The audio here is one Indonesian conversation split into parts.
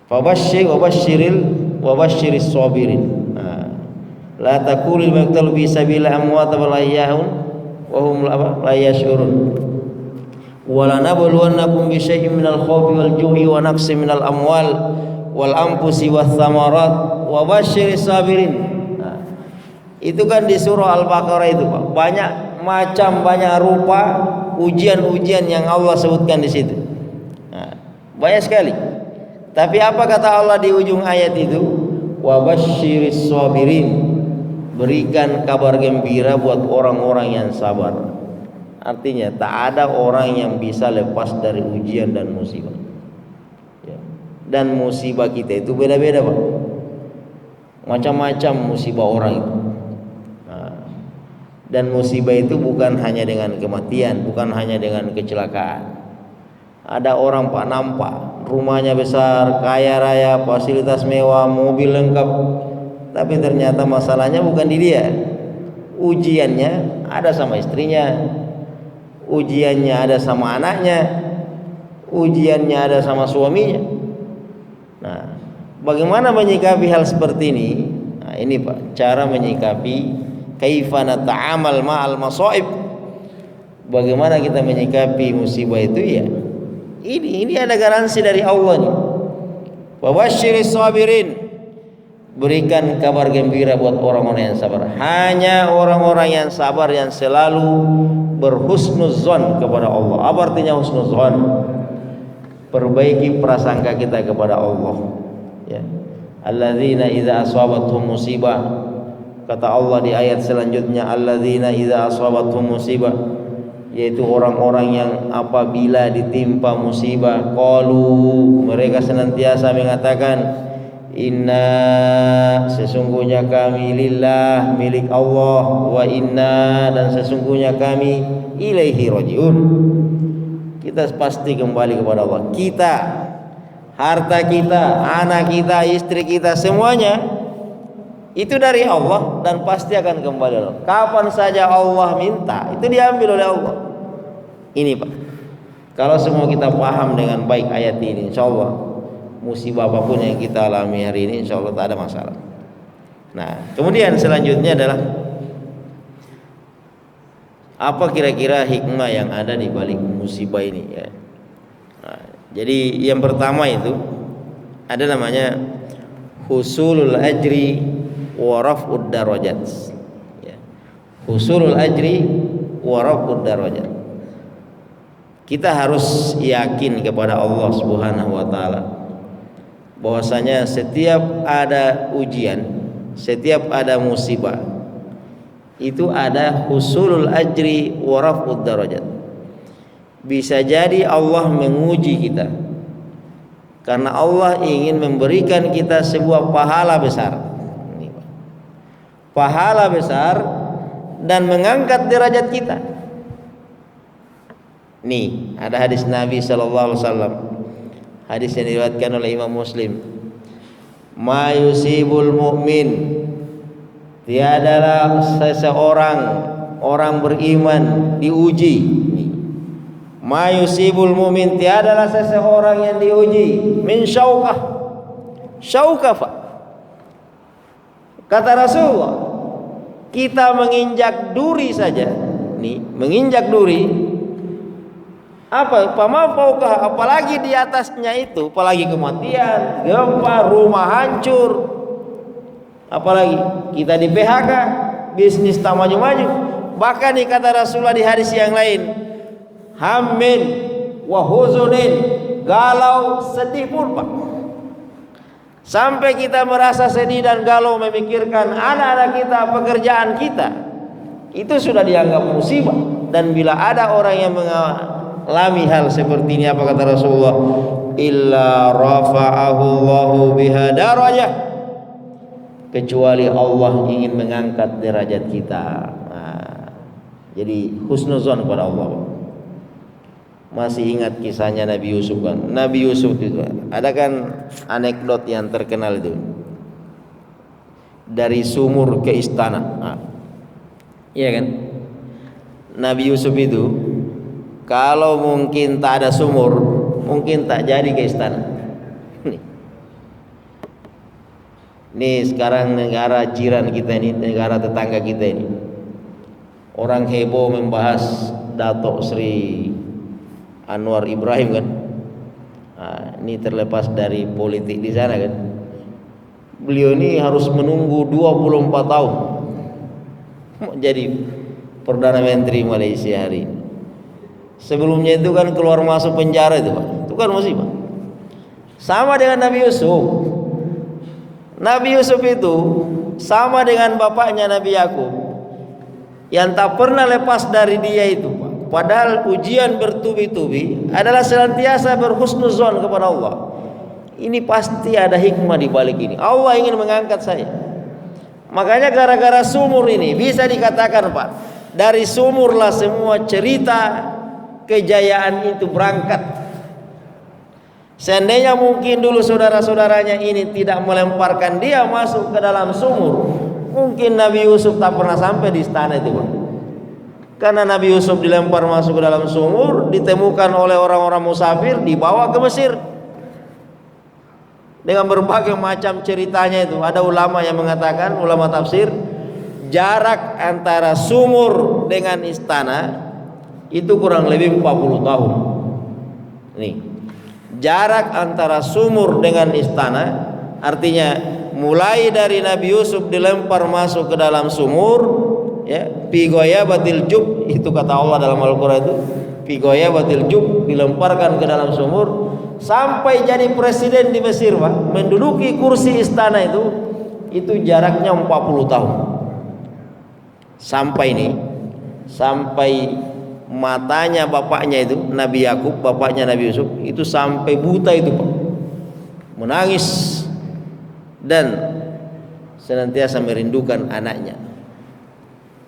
Fabashshir wa basyiris sabirin. La taqulil maqtal fi sabilillah amwat wa la yahyun wa hum la yash'urun. Wa la nabluwannakum bi syai'in minal khawfi wal ju'i wa naqsin minal amwal wal anfusi wath thamarat wa basyiris sabirin. Itu kan di surah Al-Baqarah itu, Pak. Banyak macam, banyak rupa ujian-ujian yang Allah sebutkan di situ. Banyak sekali. Tapi apa kata Allah di ujung ayat itu? Wa basyiris sabirin. Berikan kabar gembira buat orang-orang yang sabar. Artinya tak ada orang yang bisa lepas dari ujian dan musibah. Dan musibah kita itu beda-beda, Pak. Macam-macam musibah orang itu. Dan musibah itu bukan hanya dengan kematian, bukan hanya dengan kecelakaan. Ada orang, Pak, nampak rumahnya besar, kaya raya, fasilitas mewah, mobil lengkap, tapi ternyata masalahnya bukan di dia. Ujiannya ada sama istrinya, ujiannya ada sama anaknya, ujiannya ada sama suaminya. Nah, bagaimana menyikapi hal seperti ini? Nah, ini, Pak, cara menyikapi kaifa nata'amal ma'al masaib. Bagaimana kita menyikapi musibah itu ya? Ini ada garansi dari Allah nih. Wa basyiris sabirin. Berikan kabar gembira buat orang-orang yang sabar. Hanya orang-orang yang sabar yang selalu berhusnuzon kepada Allah. Apa artinya husnuzon? Perbaiki prasangka kita kepada Allah. Ya. Alladzina idza asabatuhum musibah. Kata Allah di ayat selanjutnya, alladzina idza asabatuhum musibah, yaitu orang-orang yang apabila ditimpa musibah, qalu, mereka senantiasa mengatakan, inna, sesungguhnya kami, lillah, milik Allah, wa inna, dan sesungguhnya kami, ilaihi rajiun, kita pasti kembali kepada Allah. Kita, harta kita, anak kita, istri kita, semuanya itu dari Allah dan pasti akan kembali Allah. Kapan saja Allah minta, itu diambil oleh Allah. Ini, Pak, kalau semua kita paham dengan baik ayat ini, insya Allah musibah apapun yang kita alami hari ini, insya Allah tak ada masalah. Nah, kemudian selanjutnya adalah apa kira-kira hikmah yang ada di balik musibah ini, ya. Nah, jadi yang pertama itu ada namanya husulul ajri wa raf'ud darajat. Ya. Husulul ajri wa raf'ud darajat. Kita harus yakin kepada Allah Subhanahu wa taala bahwasanya setiap ada ujian, setiap ada musibah, itu ada husulul ajri wa raf'ud darajat. Bisa jadi Allah menguji kita karena Allah ingin memberikan kita sebuah pahala besar. Pahala besar dan mengangkat derajat kita. Nih, ada hadis Nabi sallallahu alaihi wasallam. Hadis yang diriwayatkan oleh Imam Muslim. Ma yusibul mu'min, tiadalah seseorang orang beriman diuji. Ma yusibul mu'min, tiadalah seseorang yang diuji min syaukah. Syaukah, Pak. Kata Rasulullah, kita menginjak duri saja. Nih, menginjak duri. Apa? Pamafaukah, apalagi di atasnya itu, apalagi kematian, gempa, rumah hancur, apalagi kita di PHK, bisnis tak maju-maju. Bahkan nih kata Rasulullah di hadis yang lain, hammin wa huzunin, galau, sedih pun, Pak. Sampai kita merasa sedih dan galau memikirkan anak-anak kita, pekerjaan kita, itu sudah dianggap musibah. Dan bila ada orang yang mengalami hal seperti ini, apa kata Rasulullah? Illa rafa'ahu Allahu biha darajah, kecuali Allah ingin mengangkat derajat kita. Nah, jadi husnuzon kepada Allah. Masih ingat kisahnya Nabi Yusuf kan? Nabi Yusuf itu ada kan anekdot yang terkenal itu, dari sumur ke istana. Nah, iya kan? Nabi Yusuf itu kalau mungkin tak ada sumur, mungkin tak jadi ke istana. Nih sekarang negara jiran kita ini, negara tetangga kita ini, orang heboh membahas Dato Sri Anwar Ibrahim kan. Nah, ini terlepas dari politik di sana kan. Beliau ini harus menunggu 24 tahun jadi Perdana Menteri Malaysia hari ini. Sebelumnya itu kan keluar masuk penjara itu Pak. Itu kan musibah. Sama dengan Nabi Yusuf. Nabi Yusuf itu sama dengan bapaknya Nabi Yakub, yang tak pernah lepas dari dia itu Pak. Padahal ujian bertubi-tubi adalah senantiasa berhusnuzon kepada Allah. Ini pasti ada hikmah di balik ini. Allah ingin mengangkat saya. Makanya gara-gara sumur ini bisa dikatakan Pak, dari sumurlah semua cerita kejayaan itu berangkat. Seandainya mungkin dulu saudara-saudaranya ini tidak melemparkan dia masuk ke dalam sumur, mungkin Nabi Yusuf tak pernah sampai di istana itu Pak. Karena Nabi Yusuf dilempar masuk ke dalam sumur, ditemukan oleh orang-orang musafir, dibawa ke Mesir. Dengan berbagai macam ceritanya itu. Ada ulama yang mengatakan, ulama tafsir, jarak antara sumur dengan istana itu kurang lebih 40 tahun. Nih, jarak antara sumur dengan istana, artinya mulai dari Nabi Yusuf dilempar masuk ke dalam sumur, ya, pigoya batil jub, itu kata Allah dalam Al-Quran itu, pigoya batil jub, dilemparkan ke dalam sumur sampai jadi presiden di Mesir Pak, menduduki kursi istana itu jaraknya 40 tahun. Sampai matanya bapaknya itu Nabi Yakub, bapaknya Nabi Yusuf itu sampai buta itu Pak, menangis dan senantiasa merindukan anaknya.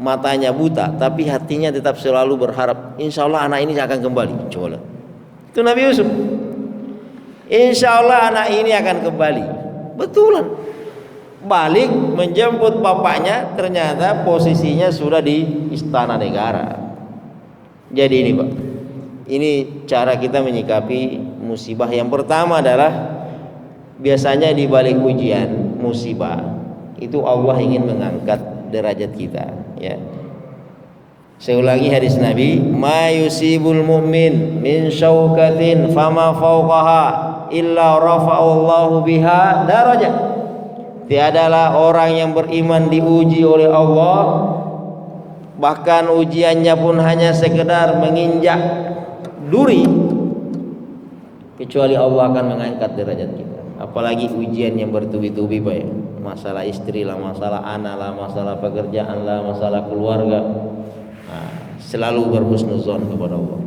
Matanya buta tapi hatinya tetap selalu berharap, insya Allah anak ini akan kembali. Coba lihat, itu Nabi Yusuf, insya Allah anak ini akan kembali. Betulan balik menjemput bapaknya, ternyata posisinya sudah di istana negara. Jadi ini Pak, ini cara kita menyikapi musibah. Yang pertama adalah biasanya di balik ujian musibah itu Allah ingin mengangkat derajat kita, ya. Saya ulangi hadis Nabi, ma yusibul mu'min min syaukatin fama fawqaha illa rafa'allahu biha darajat. Tiadalah orang yang beriman diuji oleh Allah, bahkan ujiannya pun hanya sekedar menginjak duri, kecuali Allah akan mengangkat derajat kita. Apalagi ujian yang bertubi-tubi Pak ya. Masalah istri lah, masalah anak lah, masalah pekerjaan lah, masalah keluarga. Nah, selalu berhusnuzon kepada Allah.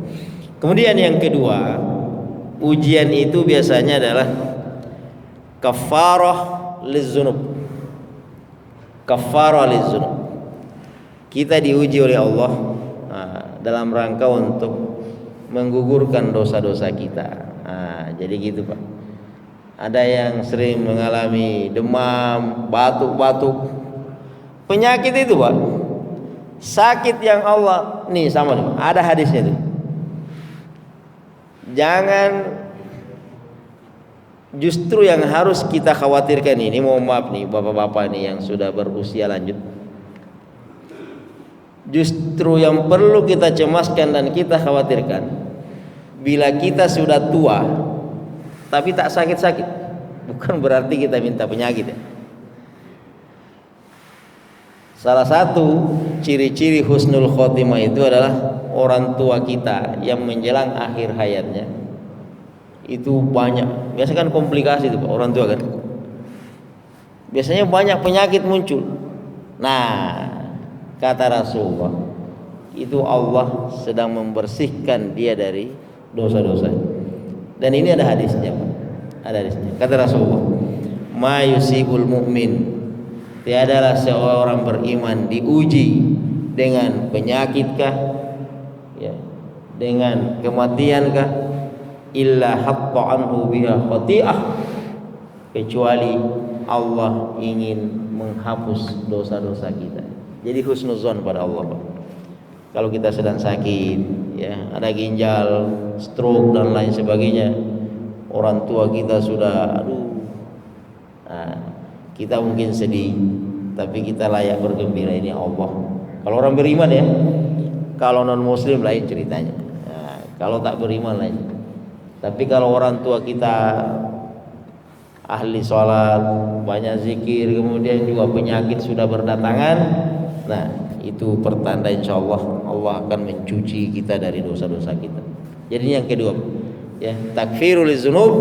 Kemudian yang kedua, ujian itu biasanya adalah kafarah lizzunub. Kafarah lizzunub. Kita diuji oleh Allah dalam rangka untuk menggugurkan dosa-dosa kita. Jadi gitu Pak. Ada yang sering mengalami demam, batuk-batuk, penyakit itu Pak, sakit yang Allah nih sama nih, ada hadisnya tuh. Jangan, justru yang harus kita khawatirkan ini, mohon maaf nih bapak-bapak nih yang sudah berusia lanjut, justru yang perlu kita cemaskan dan kita khawatirkan, bila kita sudah tua tapi tak sakit-sakit, bukan berarti kita minta penyakit ya. Salah satu ciri-ciri husnul khotimah itu adalah orang tua kita yang menjelang akhir hayatnya itu banyak, biasanya kan komplikasi itu Pak, orang tua kan biasanya banyak penyakit muncul. Nah, kata Rasulullah, itu Allah sedang membersihkan dia dari dosa-dosa. Dan ini ada hadisnya Pak. Ada hadisnya. Kata Rasulullah, ma yusibul mu'min, tiadalah seorang beriman diuji dengan penyakitkah, ya, dengan kematiankah, illa hatta anhu biha khati'ah, kecuali Allah ingin menghapus dosa-dosa kita. Jadi husnuzon pada Allah Pak. Kalau kita sedang sakit, ya, ada ginjal, stroke dan lain sebagainya. Orang tua kita sudah, nah, kita mungkin sedih, tapi kita layak bergembira, ini Allah. Kalau orang beriman ya, kalau non muslim lain ceritanya. Nah, kalau tak beriman lain. Tapi kalau orang tua kita ahli sholat, banyak zikir, kemudian juga penyakit sudah berdatangan, nah itu pertanda insya Allah Allah akan mencuci kita dari dosa-dosa kita. Jadi yang kedua, ya, takfirul dzunub,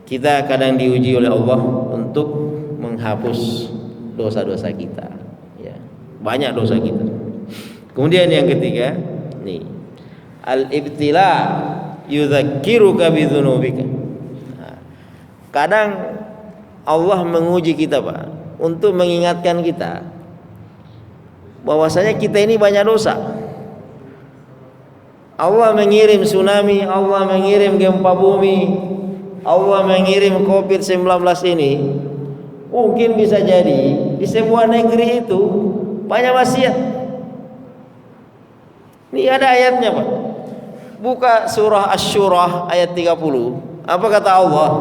kita kadang diuji oleh Allah untuk menghapus dosa-dosa kita, ya, banyak dosa kita. Kemudian yang ketiga, nih, al-ibtila yudzakiruka bidzunubika. Nah, kadang Allah menguji kita, Pak, untuk mengingatkan kita bahwasanya kita ini banyak dosa. Allah mengirim tsunami, Allah mengirim gempa bumi, Allah mengirim COVID-19 ini. Mungkin bisa jadi di sebuah negeri itu banyak maksiat. Ini ada ayatnya, Pak. Buka surah Asy-Syura ayat 30. Apa kata Allah?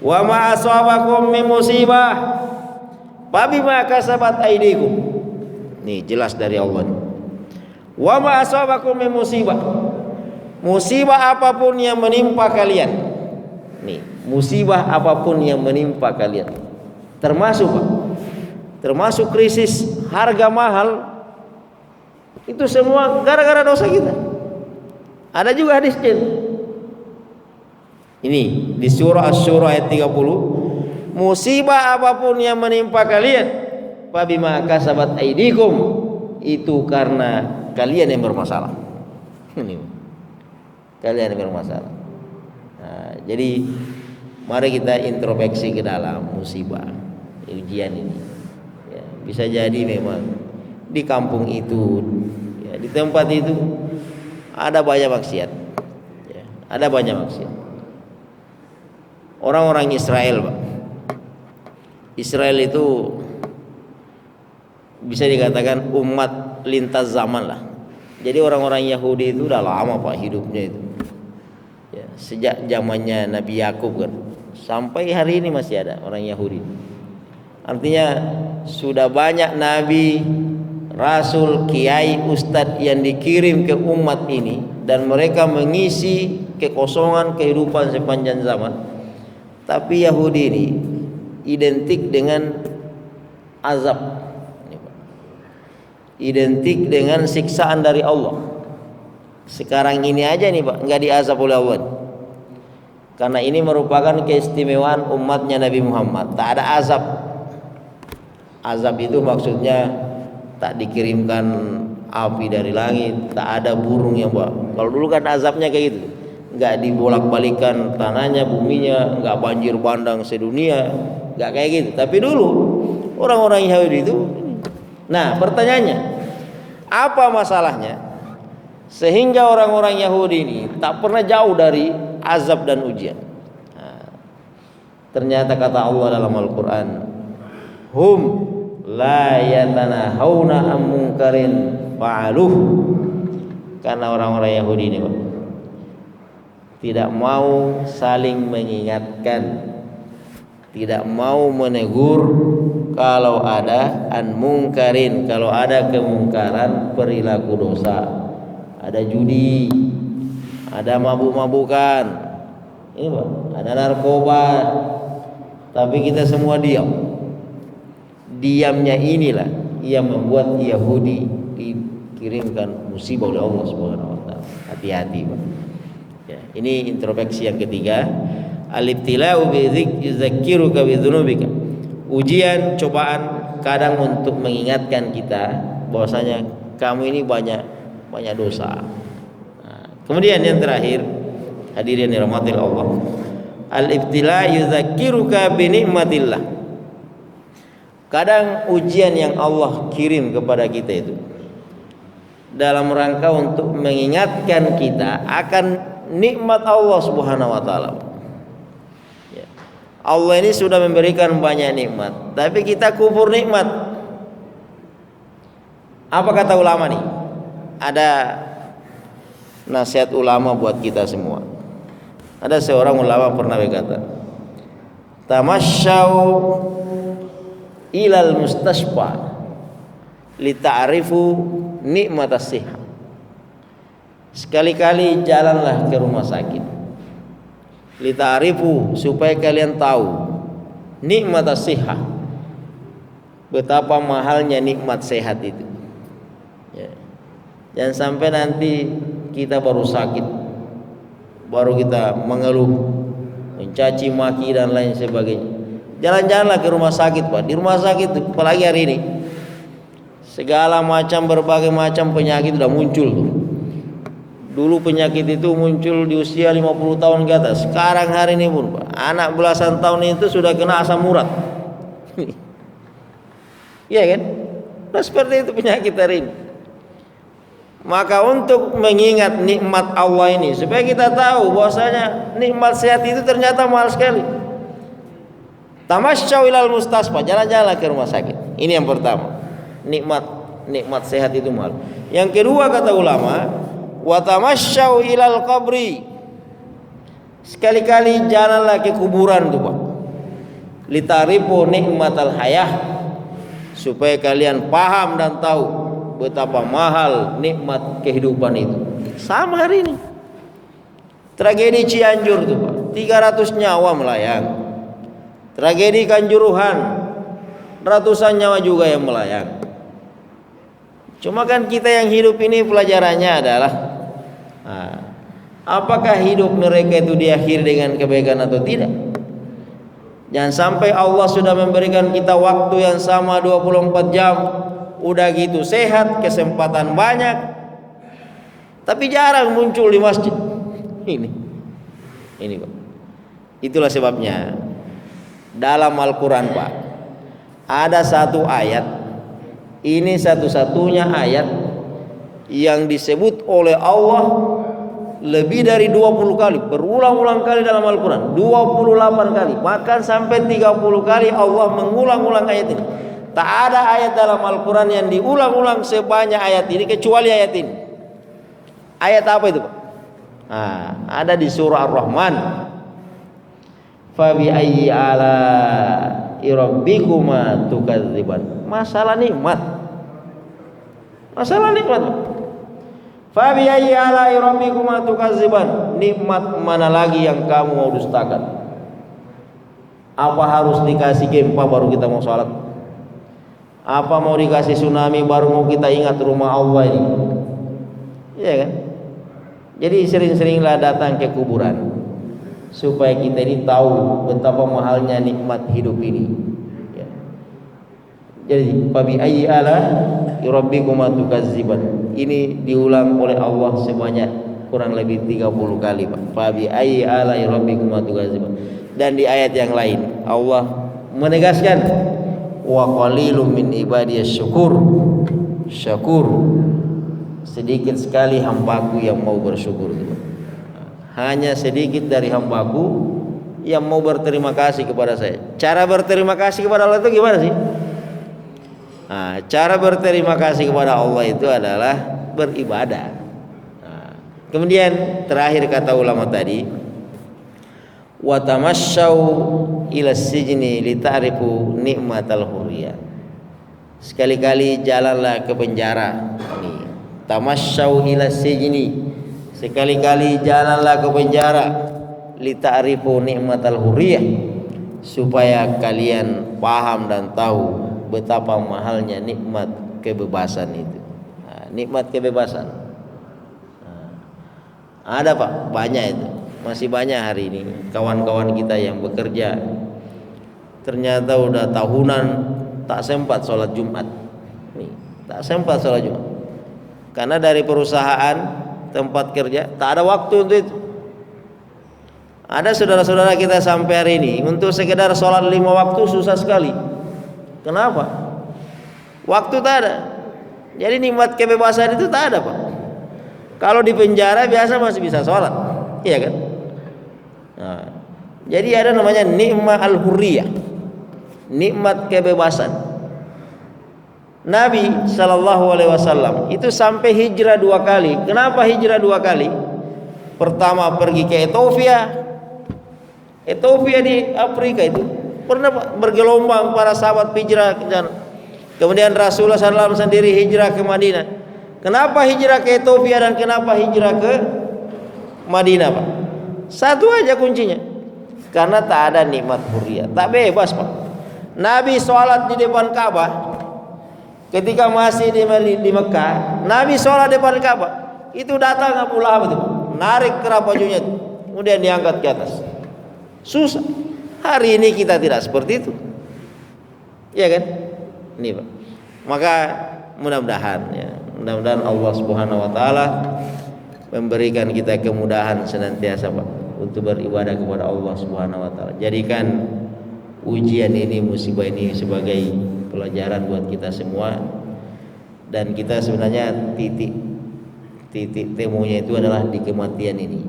Wa ma asabakum min musibah fabima kasabat aydikum. Nih jelas dari Allah nih. Wa ma asabakum min musibah. Musibah apapun yang menimpa kalian. Nih, musibah apapun yang menimpa kalian. Termasuk, Pak, termasuk krisis harga mahal. Itu semua gara-gara dosa kita. Ada juga hadisnya. Ini di surah Asy-Syura ayat 30. Musibah apapun yang menimpa kalian, fabima kasabat aydikum, itu karena kalian yang bermasalah. Ini kalian yang bermasalah. Nah, jadi mari kita introspeksi ke dalam musibah, ujian ini. Ya, bisa jadi memang di kampung itu, ya, di tempat itu ada banyak maksiat, ya, ada banyak maksiat. Orang-orang Israel, Pak, Israel itu bisa dikatakan umat lintas zaman lah. Jadi orang-orang Yahudi itu udah lama, Pak, hidupnya itu, ya, sejak zamannya Nabi Yakub kan, sampai hari ini masih ada orang Yahudi. Artinya sudah banyak nabi, rasul, kiai, ustadz yang dikirim ke umat ini, dan mereka mengisi kekosongan kehidupan sepanjang zaman. Tapi Yahudi ini identik dengan azab, identik dengan siksaan dari Allah. Sekarang ini aja nih, Pak, nggak diazab oleh Allah, karena ini merupakan keistimewaan umatnya Nabi Muhammad. Tak ada azab. Azab itu maksudnya tak dikirimkan api dari langit, tak ada burung yang bawa. Kalau dulu kan azabnya kayak gitu, nggak dibolak-balikan tanahnya, buminya, nggak banjir bandang sedunia, nggak kayak gitu. Tapi dulu orang-orang Yahudi itu. Nah, pertanyaannya, apa masalahnya sehingga orang-orang Yahudi ini tak pernah jauh dari azab dan ujian? Nah, ternyata kata Allah dalam Al-Quran, hum la yatanahawna am munkarin fa'aluh. Karena orang-orang Yahudi ini, Pak, tidak mau saling mengingatkan, tidak mau menegur kalau ada an mungkarin, kalau ada kemungkaran perilaku dosa, ada judi, ada mabuk-mabukan, ini, Pak, ada narkoba, tapi kita semua diam. Diamnya inilah yang membuat Yahudi dikirimkan musibah oleh Allah Subhanahu wa taala. Hati-hati, Pak. Ya, ini introspeksi yang ketiga. Al-ibtila'u bidzikruka bidzunubika. Ujian, cobaan kadang untuk mengingatkan kita bahwasanya kamu ini banyak dosa. Nah, kemudian yang terakhir, hadirin yang dirahmati Allah, al-ibtila' yudzakiruka bi nikmatillah. Kadang ujian yang Allah kirim kepada kita itu dalam rangka untuk mengingatkan kita akan nikmat Allah Subhanahu wa taala. Ya. Allah ini sudah memberikan banyak nikmat, tapi kita kufur nikmat. Apa kata ulama nih? Ada nasihat ulama buat kita semua. Ada seorang ulama pernah berkata, tamasyaw ilal mustasfa li ta'rifu nikmatas siha. Sekali-kali jalanlah ke rumah sakit, li ta'rifu, supaya kalian tahu nikmatas siha, betapa mahalnya nikmat sehat itu. Ya. Jangan sampai nanti kita baru sakit, baru kita mengeluh, mencaci maki dan lain sebagainya. Jalan-jalanlah ke rumah sakit, Pak. Di rumah sakit, apalagi hari ini, segala macam, berbagai macam penyakit sudah muncul tuh. Dulu penyakit itu muncul di usia 50 tahun ke atas. Sekarang hari ini pun, Pak, anak belasan tahun itu sudah kena asam urat. Iya kan? Nah, seperti itu penyakit hari ini. Maka untuk mengingat nikmat Allah ini, supaya kita tahu bahwasanya nikmat sehat itu ternyata mahal sekali. Tamasyaw ilal mustasfa, jalan-jalan ke rumah sakit. Ini yang pertama. Nikmat sehat itu mahal. Yang kedua kata ulama, wa tamasyaw ilal qabri. Sekali-kali jalanlah ke kuburan tuh, Pak. Litarifu nikmatal hayah, supaya kalian paham dan tahu betapa mahal nikmat kehidupan itu. Sama hari ini. Tragedi Cianjur tuh, Pak. 300 nyawa melayang. Tragedi Kanjuruhan, ratusan nyawa juga yang melayang. Cuma kan kita yang hidup ini pelajarannya adalah, apakah hidup mereka itu diakhiri dengan kebaikan atau tidak? Jangan sampai Allah sudah memberikan kita waktu yang sama 24 jam, udah gitu sehat, kesempatan banyak, tapi jarang muncul di masjid. Ini Pak. Itulah sebabnya dalam Al-Quran, Pak, ada satu ayat, ini satu-satunya ayat yang disebut oleh Allah lebih dari 20 kali, berulang-ulang kali dalam Al-Quran, 28 kali, bahkan sampai 30 kali Allah mengulang-ulang ayat ini. Tak ada ayat dalam Al-Quran yang diulang-ulang sebanyak ayat ini kecuali ayat ini. Ayat apa itu, Pak? Ada di surah Ar-Rahman. Fa bi ayyi ala rabbikuma tukadziban. Masalah nikmat. Fa bi ayyi ala rabbikuma tukadziban. Nikmat mana lagi yang kamu mau dustakan? Apa harus dikasih gempa baru kita mau salat? Apa mau dikasih tsunami baru mau kita ingat rumah Allah ini? Iya kan? Jadi sering-seringlah datang ke kuburan, supaya kita ini tahu betapa mahalnya nikmat hidup ini. Ya. Jadi fabi ayyi ala rabbikuma tukadziban. Ini diulang oleh Allah sebanyak kurang lebih 30 kali, Pak. Fabi ayyi ala rabbikuma tukadziban. Dan di ayat yang lain Allah menegaskan, wa qalilum min ibadiyas syakur. Sedikit sekali hambaku yang mau bersyukur. Hanya sedikit dari hambaku yang mau berterima kasih kepada saya. Cara berterima kasih kepada Allah itu gimana sih? Cara berterima kasih kepada Allah itu adalah beribadah. Kemudian terakhir kata ulama tadi, wa tamasyaw ila sijni li ta'rifu nikmatal hurriyah. Sekali-kali jalanlah ke penjara. Tamasyaw ila sijni, sekali-kali jalanlah ke penjara, li ta'rifu nikmatal hurriyah, supaya kalian paham dan tahu betapa mahalnya nikmat kebebasan itu. Nikmat kebebasan. Ada, Pak, banyak itu. Masih banyak hari ini kawan-kawan kita yang bekerja, ternyata udah tahunan tak sempat sholat Jumat. Tak sempat sholat Jumat karena dari perusahaan tempat kerja tak ada waktu untuk itu. Ada saudara-saudara kita sampai hari ini untuk sekedar sholat 5 waktu susah sekali. Kenapa? Waktu tak ada. Jadi nikmat kebebasan itu tak ada, Pak. Kalau di penjara biasa masih bisa sholat, iya kan? Jadi ada namanya nikmat al-hurriyah, nikmat kebebasan. Nabi Shallallahu Alaihi Wasallam itu sampai hijrah 2 kali. Kenapa hijrah 2 kali? pertama pergi ke Ethiopia di Afrika itu pernah bergelombang para sahabat hijrah ke sana. Kemudian Rasulullah SAW sendiri hijrah ke Madinah. Kenapa hijrah ke Ethiopia dan kenapa hijrah ke Madinah, Pak? Satu aja kuncinya, karena tak ada nikmat hurriyah, tak bebas, Pak. Nabi sholat di depan Ka'bah ketika masih di Mekah. Nabi sholat di depan Ka'bah, itu datang Abu Lahab itu, narik kerap bajunya itu, kemudian diangkat ke atas. Susah. Hari ini kita tidak seperti itu, ya kan? Ini, Pak. Maka mudah-mudahan Allah Subhanahu Wa Taala memberikan kita kemudahan senantiasa, Pak, untuk beribadah kepada Allah Subhanahu Wa Taala. Jadikan ujian ini, musibah ini sebagai pelajaran buat kita semua. Dan kita sebenarnya titik temunya itu adalah di kematian ini.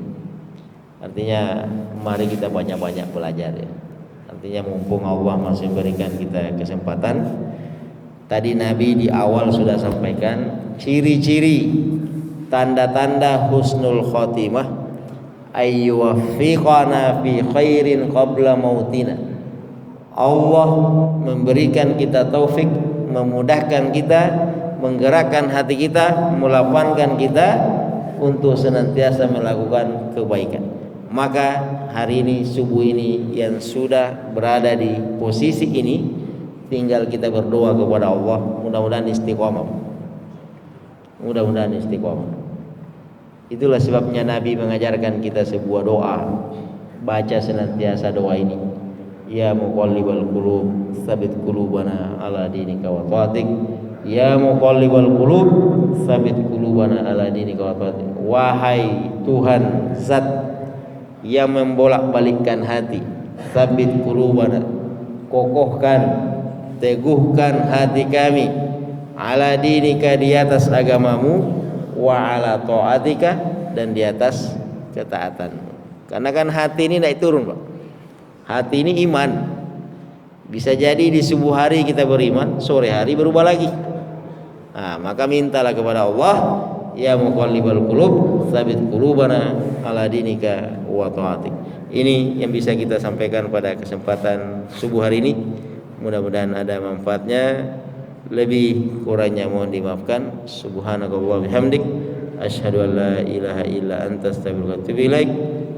Artinya mari kita banyak-banyak belajar, ya. Artinya mumpung Allah masih berikan kita kesempatan. Tadi Nabi di awal sudah sampaikan ciri-ciri tanda-tanda husnul khotimah, ayyuwaffiqana fi khairin qabla mautina. Allah memberikan kita taufik, memudahkan kita, menggerakkan hati kita, melapangkan kita untuk senantiasa melakukan kebaikan. Maka hari ini, subuh ini yang sudah berada di posisi ini, tinggal kita berdoa kepada Allah, mudah-mudahan istiqomah. Mudah-mudahan istiqomah. Itulah sebabnya Nabi mengajarkan kita sebuah doa. Baca senantiasa doa ini. Ya muqallibal qulub, tsabit qulubana ala dinika wa thaatik. Ya muqallibal qulub, tsabit qulubana ala dinika wa thaatik. Wahai Tuhan zat yang membolak-balikkan hati, tsabit qulubana, kokohkan, teguhkan hati kami, ala dinika, di atas agamamu, wa ala ta'atika, dan di atas ketaatanmu. Karena kan hati ini naik turun, Pak. Hati ini iman. Bisa jadi di subuh hari kita beriman, sore hari berubah lagi. Nah, maka mintalah kepada Allah, ya muqallibal qulub, tsabit qulubana ala dinika wa ta'atik. Ini yang bisa kita sampaikan pada kesempatan subuh hari ini. Mudah-mudahan ada manfaatnya. Lebih kurangnya mohon dimaafkan. Subhanakallah bihamdik, asyhadu an la ilaha illa anta, astaghfiruka wa atubu ilaik.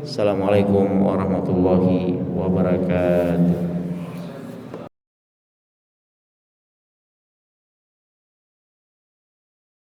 Assalamualaikum warahmatullahi wabarakatuh.